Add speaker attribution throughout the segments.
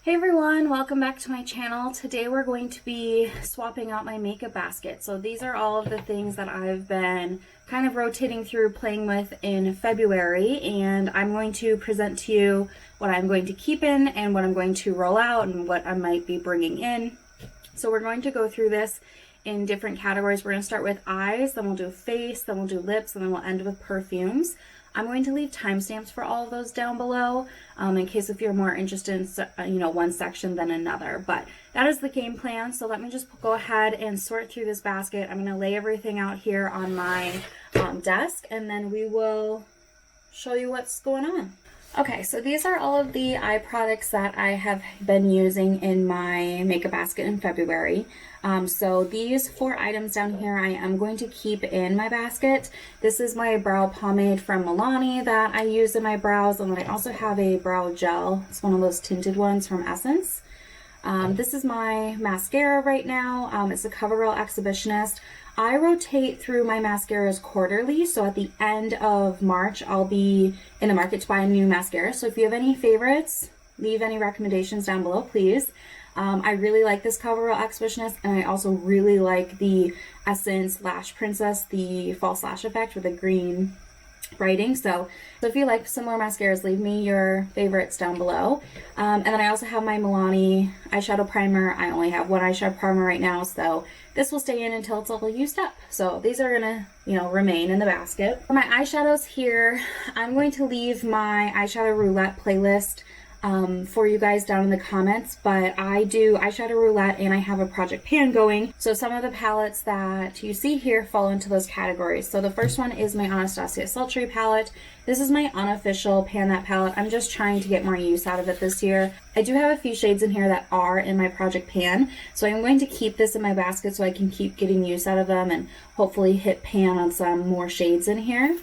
Speaker 1: Hey everyone, welcome back to my channel. Today we're going to be swapping out my makeup basket. So these are all of the things that I've been kind of rotating through playing with in February, and I'm going to present to you what I'm going to keep in and what I'm going to roll out and what I might be bringing in. So we're going to go through this in different categories. We're going to start with eyes, then we'll do face, then we'll do lips, and then we'll end with perfumes. I'm going to leave timestamps for all of those down below in case if you're more interested in one section than another. But that is the game plan. So let me just go ahead and sort through this basket. I'm going to lay everything out here on my desk, and then we will show you what's going on. Okay, so these are all of the eye products that I have been using in my makeup basket in February. So these 4 items down here I am going to keep in my basket. This is my brow pomade from Milani that I use in my brows, and then I also have a brow gel. It's one of those tinted ones from Essence. This is my mascara right now. It's a CoverGirl Exhibitionist. I rotate through my mascaras quarterly, so at the end of March, I'll be in the market to buy a new mascara. So if you have any favorites, leave any recommendations down below, please. I really like this CoverGirl Exhibitionist, and I also really like the Essence Lash Princess, the false lash effect with the green writing. So if you like similar mascaras, leave me your favorites down below. And then I also have my Milani eyeshadow primer. I only have one eyeshadow primer right now, so this will stay in until it's all used up. So these are gonna, remain in the basket. For my eyeshadows here, I'm going to leave my eyeshadow roulette playlist for you guys down in the comments, but I do eyeshadow roulette and I have a project pan going. So some of the palettes that you see here fall into those categories. So the first one is my Anastasia Sultry palette. This is my unofficial pan that palette. I'm just trying to get more use out of it this year. I do have a few shades in here that are in my project pan, so I'm going to keep this in my basket so I can keep getting use out of them and hopefully hit pan on some more shades in here.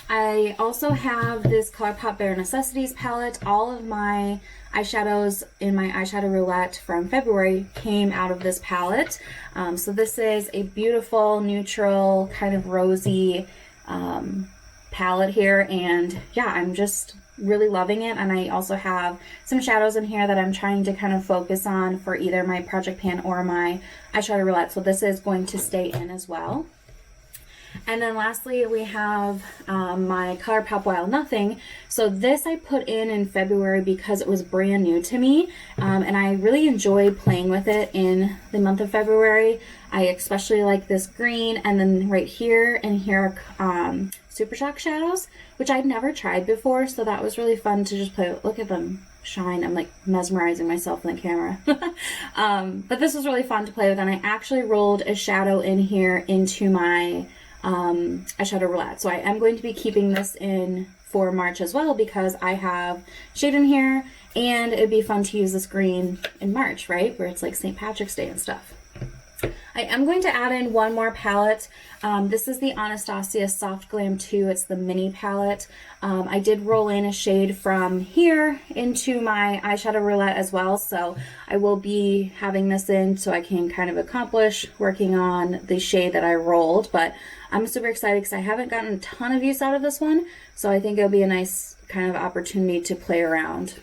Speaker 1: I also have this ColourPop Bare Necessities palette. All of my eyeshadows in my eyeshadow roulette from February came out of this palette. So this is a beautiful, neutral, kind of rosy palette here, and yeah, I'm just really loving it. And I also have some shadows in here that I'm trying to kind of focus on for either my project pan or my eyeshadow roulette. So this is going to stay in as well. And then lastly, we have my ColourPop Wild Nothing. So this I put in February because it was brand new to me, and I really enjoyed playing with it in the month of February. I especially like this green, and then right here and here Super Shock shadows, which I'd never tried before, so that was really fun to just play with. Look at them shine. I'm like mesmerizing myself in the camera. But this was really fun to play with, and I actually rolled a shadow in here into my eyeshadow roulette. So I am going to be keeping this in for March as well because I have shade in here, and it'd be fun to use this green in March, right? Where it's like St. Patrick's Day and stuff. I am going to add in one more palette. This is the Anastasia Soft Glam 2. It's the mini palette. I did roll in a shade from here into my eyeshadow roulette as well, so I will be having this in so I can kind of accomplish working on the shade that I rolled. But I'm super excited because I haven't gotten a ton of use out of this one, so I think it'll be a nice kind of opportunity to play around.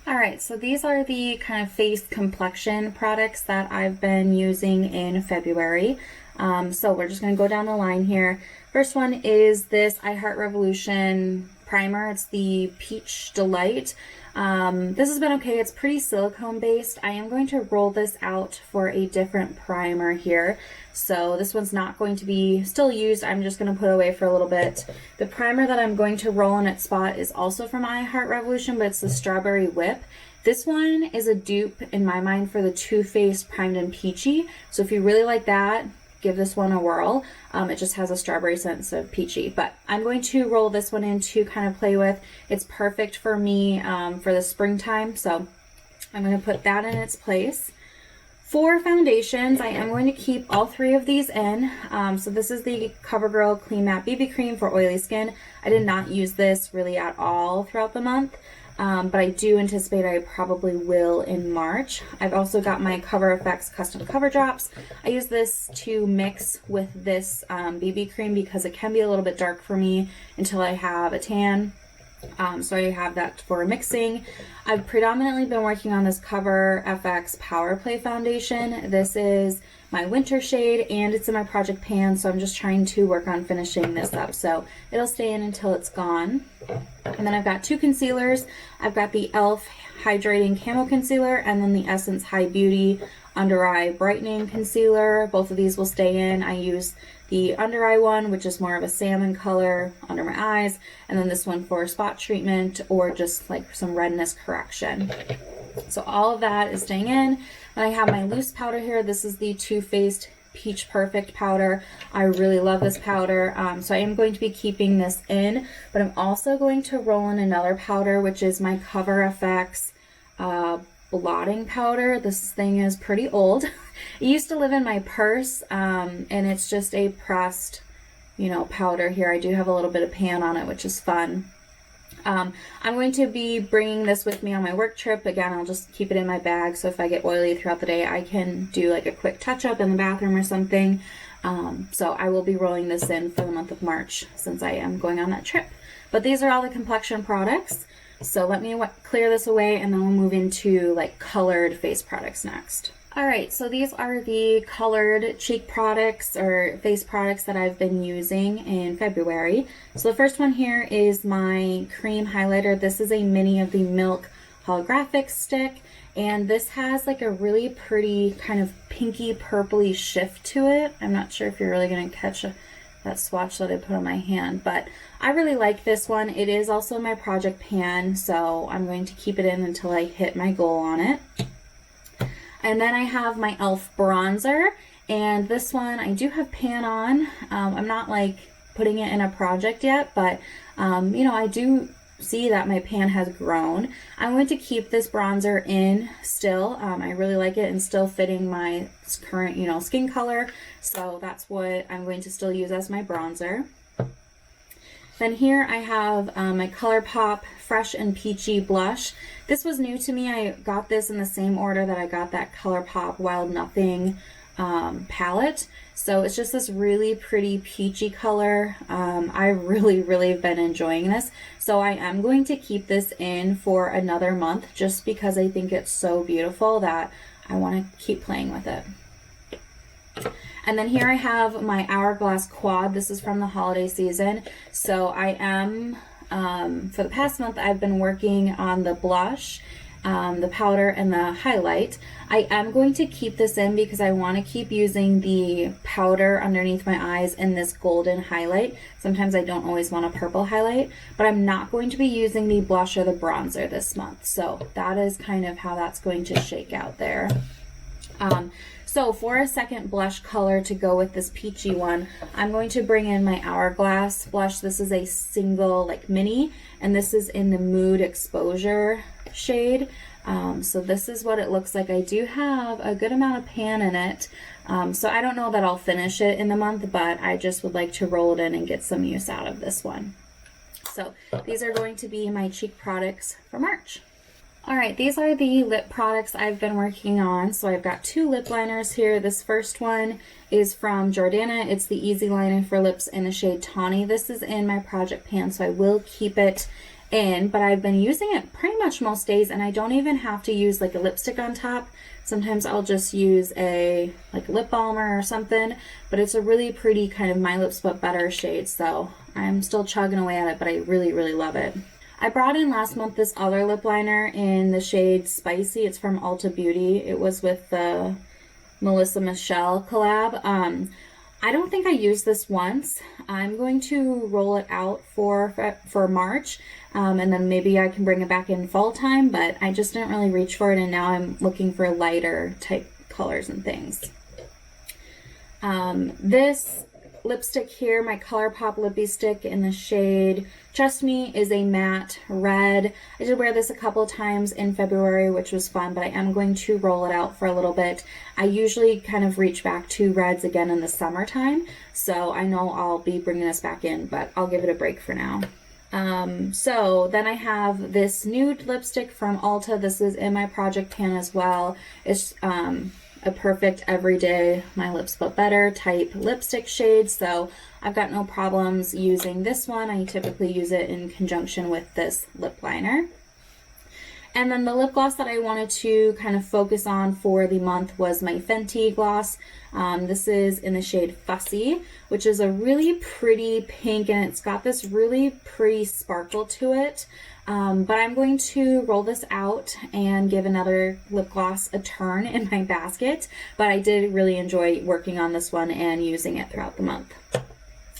Speaker 1: Alright, so these are the kind of face complexion products that I've been using in February. So we're just going to go down the line here. First one is this I Heart Revolution primer. It's the Peach Delight. This has been okay. It's pretty silicone based. I am going to roll this out for a different primer here. So this one's not going to be still used. I'm just going to put away for a little bit. The primer that I'm going to roll in its spot is also from I Heart Revolution, but it's the Strawberry Whip. This one is a dupe in my mind for the Too Faced Primed and Peachy. So if you really like that, give this one a whirl. It just has a strawberry scent instead of peachy, but I'm going to roll this one in to kind of play with. It's perfect for me for the springtime, so I'm going to put that in its place. For foundations, I am going to keep all 3 of these in. So this is the CoverGirl Clean Matte BB Cream for oily skin. I did not use this really at all throughout the month. But I do anticipate I probably will in March. I've also got my Cover FX Custom Cover Drops. I use this to mix with this BB cream because it can be a little bit dark for me until I have a tan. So I have that for mixing. I've predominantly been working on this Cover FX Power Play foundation. This is my winter shade and it's in my project pan, so I'm just trying to work on finishing this up. So it'll stay in until it's gone. And then I've got two concealers. I've got the e.l.f. Hydrating Camo Concealer and then the Essence High Beauty Under Eye Brightening Concealer. Both of these will stay in. I use the under eye one, which is more of a salmon color under my eyes, and then this one for spot treatment or just like some redness correction. So all of that is staying in. And I have my loose powder here. This is the Too Faced Peach Perfect powder. I really love this powder, so I am going to be keeping this in, but I'm also going to roll in another powder, which is my Cover FX blotting powder. This thing is pretty old. It used to live in my purse, and it's just a pressed, powder here. I do have a little bit of pan on it, which is fun. I'm going to be bringing this with me on my work trip. Again, I'll just keep it in my bag, so if I get oily throughout the day, I can do like a quick touch-up in the bathroom or something. So I will be rolling this in for the month of March since I am going on that trip. But these are all the complexion products. So let me clear this away and then we'll move into like colored face products next. Alright, so these are the colored cheek products or face products that I've been using in February. So the first one here is my cream highlighter. This is a mini of the Milk holographic stick, and this has like a really pretty kind of pinky purpley shift to it. I'm not sure if you're really going to catch that swatch that I put on my hand, but I really like this one. It is also my project pan, so I'm going to keep it in until I hit my goal on it. And then I have my e.l.f. bronzer, and this one I do have pan on. I'm not like putting it in a project yet, but I do see that my pan has grown. I'm going to keep this bronzer in still. I really like it and still fitting my current, skin color. So that's what I'm going to still use as my bronzer. Then here I have my ColourPop Fresh and Peachy blush. This was new to me. I got this in the same order that I got that ColourPop Wild Nothing palette. So it's just this really pretty peachy color. I really have been enjoying this. So I am going to keep this in for another month just because I think it's so beautiful that I want to keep playing with it. And then here I have my Hourglass Quad. This is from the holiday season. So I am, for the past month, I've been working on the blush, the powder, and the highlight. I am going to keep this in because I want to keep using the powder underneath my eyes in this golden highlight. Sometimes I don't always want a purple highlight, but I'm not going to be using the blush or the bronzer this month. So that is kind of how that's going to shake out there. So for a second blush color to go with this peachy one, I'm going to bring in my Hourglass blush. This is a single like mini, and this is in the Mood Exposure shade. So this is what it looks like. I do have a good amount of pan in it, so I don't know that I'll finish it in the month, but I just would like to roll it in and get some use out of this one. So these are going to be my cheek products for March. Alright, these are the lip products I've been working on. So I've got two lip liners here. This first one is from Jordana. It's the Easy Liner for Lips in the shade Tawny. This is in my project pan, so I will keep it in, but I've been using it pretty much most days, and I don't even have to use like a lipstick on top. Sometimes I'll just use a like lip balmer or something, but it's a really pretty kind of My Lips But Better shade, so I'm still chugging away at it, but I really love it. I brought in last month this other lip liner in the shade Spicy. It's from Ulta Beauty. It was with the Melissa Michelle collab. I don't think I used this once. I'm going to roll it out for March, and then maybe I can bring it back in fall time, but I just didn't really reach for it, and now I'm looking for lighter type colors and things. This lipstick here, my ColourPop Lippy Stick in the shade Trust Me, is a matte red. I did wear this a couple of times in February, which was fun, but I am going to roll it out for a little bit. I usually kind of reach back to reds again in the summertime, so I know I'll be bringing this back in, but I'll give it a break for now. So then I have this nude lipstick from Ulta. This is in my project pan as well. It's a perfect everyday My Lips But Better type lipstick shade, so I've got no problems using this one. I typically use it in conjunction with this lip liner. And then the lip gloss that I wanted to kind of focus on for the month was my Fenty gloss. This is in the shade Fussy, which is a really pretty pink, and it's got this really pretty sparkle to it. But I'm going to roll this out and give another lip gloss a turn in my basket. But I did really enjoy working on this one and using it throughout the month.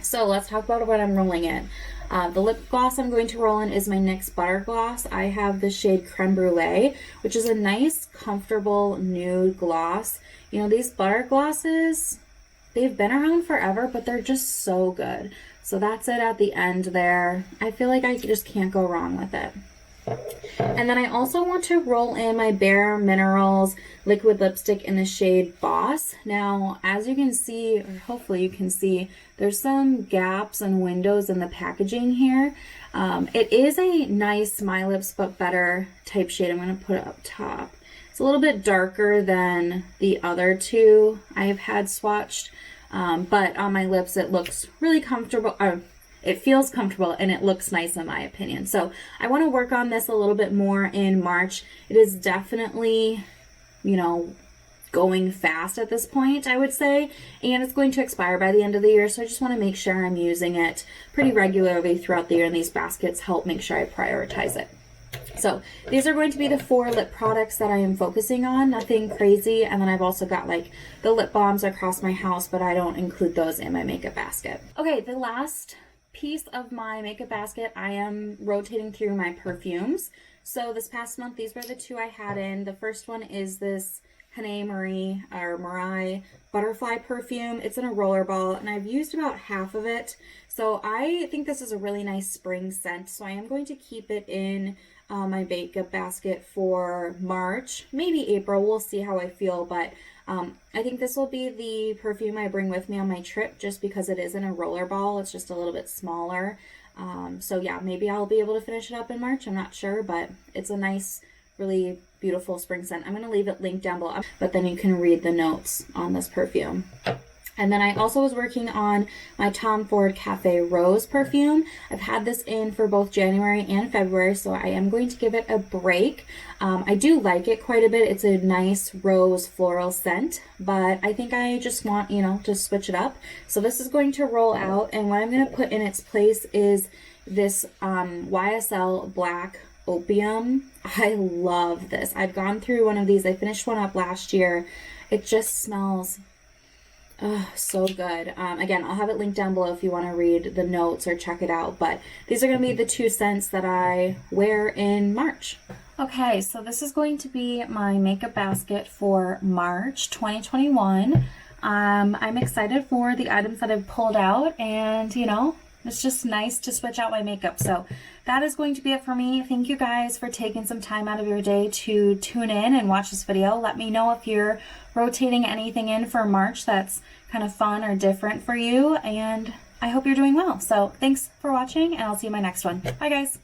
Speaker 1: So let's talk about what I'm rolling in. The lip gloss I'm going to roll in is my NYX Butter Gloss. I have the shade Creme Brulee, which is a nice, comfortable nude gloss. You know, these butter glosses, they've been around forever, but they're just so good. So that's it at the end there. I feel like I just can't go wrong with it. And then I also want to roll in my Bare Minerals liquid lipstick in the shade Boss. Now, as you can see, or hopefully you can see, there's some gaps and windows in the packaging here. It is a nice My Lips But Better type shade. I'm going to put it up top. It's a little bit darker than the other two I have had swatched, but on my lips it looks really comfortable. It feels comfortable and it looks nice in my opinion. So I want to work on this a little bit more in March. It is definitely, you know, going fast at this point, I would say, and it's going to expire by the end of the year. So I just want to make sure I'm using it pretty regularly throughout the year, and these baskets help make sure I prioritize it. So these are going to be the 4 lip products that I am focusing on, nothing crazy. And then I've also got like the lip balms across my house, but I don't include those in my makeup basket. Okay, the last piece of my makeup basket, I am rotating through my perfumes. So this past month, these were the 2 I had in. The first one is this Hene Marie butterfly perfume. It's in a roller ball, and I've used about half of it. So I think this is a really nice spring scent. So I am going to keep it in my makeup basket for March, maybe April. We'll see how I feel, but I think this will be the perfume I bring with me on my trip, just because it is in a roller ball. It's just a little bit smaller. So yeah, maybe I'll be able to finish it up in March. I'm not sure, but it's a nice, really beautiful spring scent. I'm going to leave it linked down below, but then you can read the notes on this perfume. And then I also was working on my Tom Ford Cafe Rose perfume. I've had this in for both January and February, so I am going to give it a break. I do like it quite a bit. It's a nice rose floral scent, but I think I just want, you know, to switch it up. So this is going to roll out, and what I'm going to put in its place is this YSL Black Opium. I love this. I've gone through one of these. I finished one up last year. It just smells so good. Again, I'll have it linked down below if you want to read the notes or check it out, but these are going to be the 2 scents that I wear in March. Okay, so this is going to be my makeup basket for March 2021. I'm excited for the items that I've pulled out, and you know, it's just nice to switch out my makeup. So that is going to be it for me. Thank you guys for taking some time out of your day to tune in and watch this video. Let me know if you're rotating anything in for March that's kind of fun or different for you, and I hope you're doing well. So thanks for watching, and I'll see you in my next one. Bye guys.